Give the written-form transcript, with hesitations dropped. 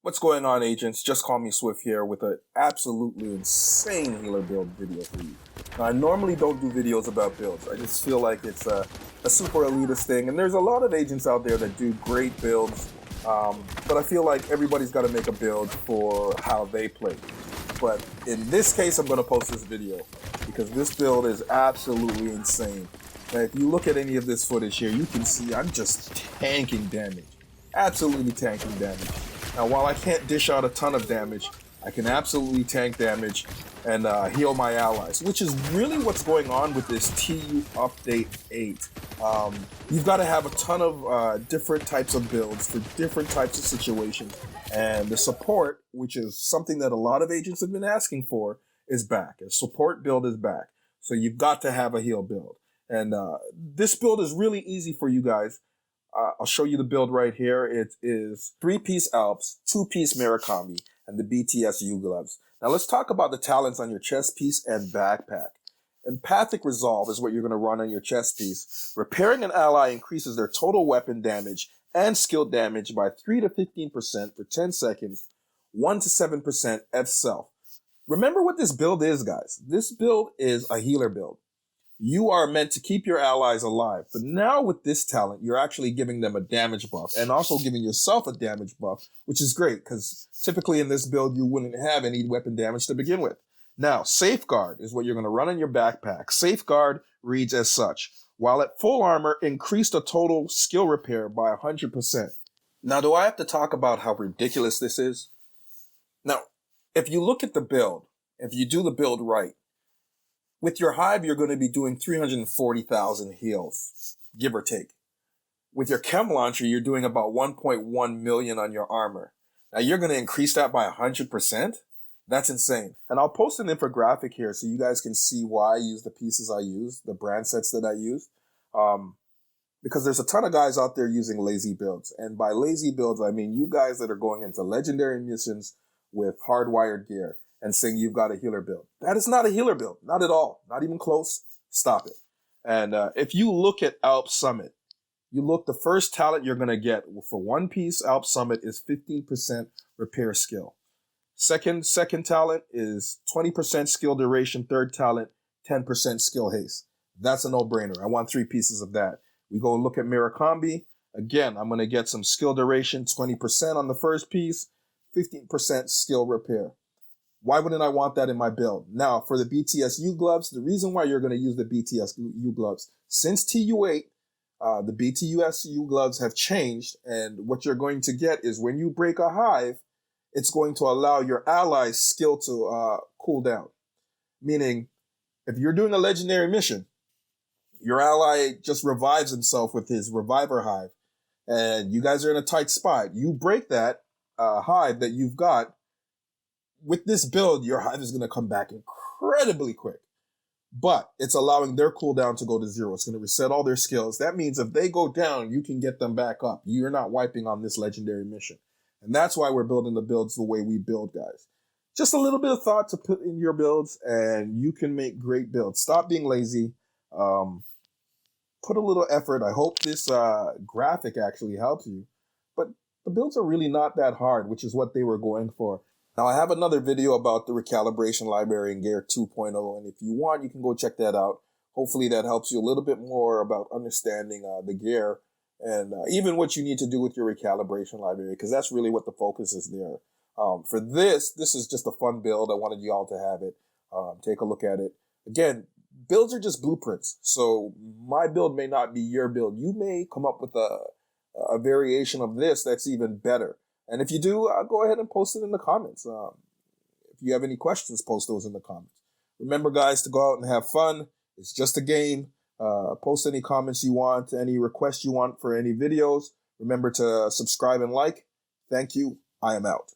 What's going on, agents? Just Call Me Swift here with an absolutely insane healer build video for you. Now, I normally don't do videos about builds. I just feel like it's a super elitist thing, and there's a lot of agents out there that do great builds, but I feel like everybody's got to make a build for how they play. But in this case, I'm going to post this video because this build is absolutely insane. Now, if you look at any of this footage here, you can see I'm just tanking damage. Absolutely tanking damage. Now, while I can't dish out a ton of damage, I can absolutely tank damage and heal my allies, which is really what's going on with this TU Update 8. You've got to have a ton of different types of builds for different types of situations, and the support, which is something that a lot of agents have been asking for, is back. A support build is back, so you've got to have a heal build. And this build is really easy for you guys. I'll show you the build right here. It is 3-piece Alps, 2-piece Murakami, and the BTS U-Gloves. Now let's talk about the talents on your chest piece and backpack. Empathic Resolve is what you're going to run on your chest piece. Repairing an ally increases their total weapon damage and skill damage by 3 to 15% for 10 seconds, 1 to 7% F self. Remember what this build is, guys. This build is a healer build. You are meant to keep your allies alive, but now with this talent, you're actually giving them a damage buff and also giving yourself a damage buff, which is great because typically in this build, you wouldn't have any weapon damage to begin with. Now, Safeguard is what you're going to run in your backpack. Safeguard reads as such: while at full armor, increase the total skill repair by 100%. Now, do I have to talk about how ridiculous this is? Now, if you look at the build, if you do the build right, with your Hive, you're going to be doing 340,000 heals, give or take. With your Chem Launcher, you're doing about 1.1 million on your armor. Now, you're going to increase that by 100%? That's insane. And I'll post an infographic here so you guys can see why I use the pieces I use, the brand sets that I use. Because there's a ton of guys out there using lazy builds. And by lazy builds, I mean you guys that are going into legendary missions with hardwired gear and saying you've got a healer build. That is not a healer build. Not at all. Not even close. Stop it. And if you look at Alp Summit, the first talent you're going to get for 1-piece Alp Summit is 15% repair skill. Second talent is 20% skill duration. Third talent, 10% skill haste. That's a no-brainer. I want 3 pieces of that. We go look at Murakami. Again, I'm going to get some skill duration, 20% on the first piece, 15% skill repair. Why wouldn't I want that in my build? Now, for the BTS U-Gloves, the reason why you're going to use the BTS U-Gloves, since TU8, the BTS U-Gloves have changed, and what you're going to get is when you break a Hive, it's going to allow your allies' skill to cool down. Meaning, if you're doing a legendary mission, your ally just revives himself with his Reviver Hive, and you guys are in a tight spot. You break that Hive that you've got. With this build, your Hive is going to come back incredibly quick, but it's allowing their cooldown to go to 0. It's going to reset all their skills. That means if they go down, you can get them back up. You're not wiping on this legendary mission. And that's why we're building the builds the way we build, guys. Just a little bit of thought to put in your builds, and you can make great builds. Stop being lazy. Put a little effort. I hope this graphic actually helps you. But the builds are really not that hard, which is what they were going for. Now, I have another video about the recalibration library in Gear 2.0, and if you want, you can go check that out. Hopefully that helps you a little bit more about understanding the gear and even what you need to do with your recalibration library, because that's really what the focus is there. For this is just a fun build. I wanted you all to have it. Take a look at it. Again, builds are just blueprints, so my build may not be your build. You may come up with a variation of this that's even better. And if you do, go ahead and post it in the comments. If you have any questions, post those in the comments. Remember, guys, to go out and have fun. It's just a game. Post any comments you want, any requests you want for any videos. Remember to subscribe and like. Thank you. I am out.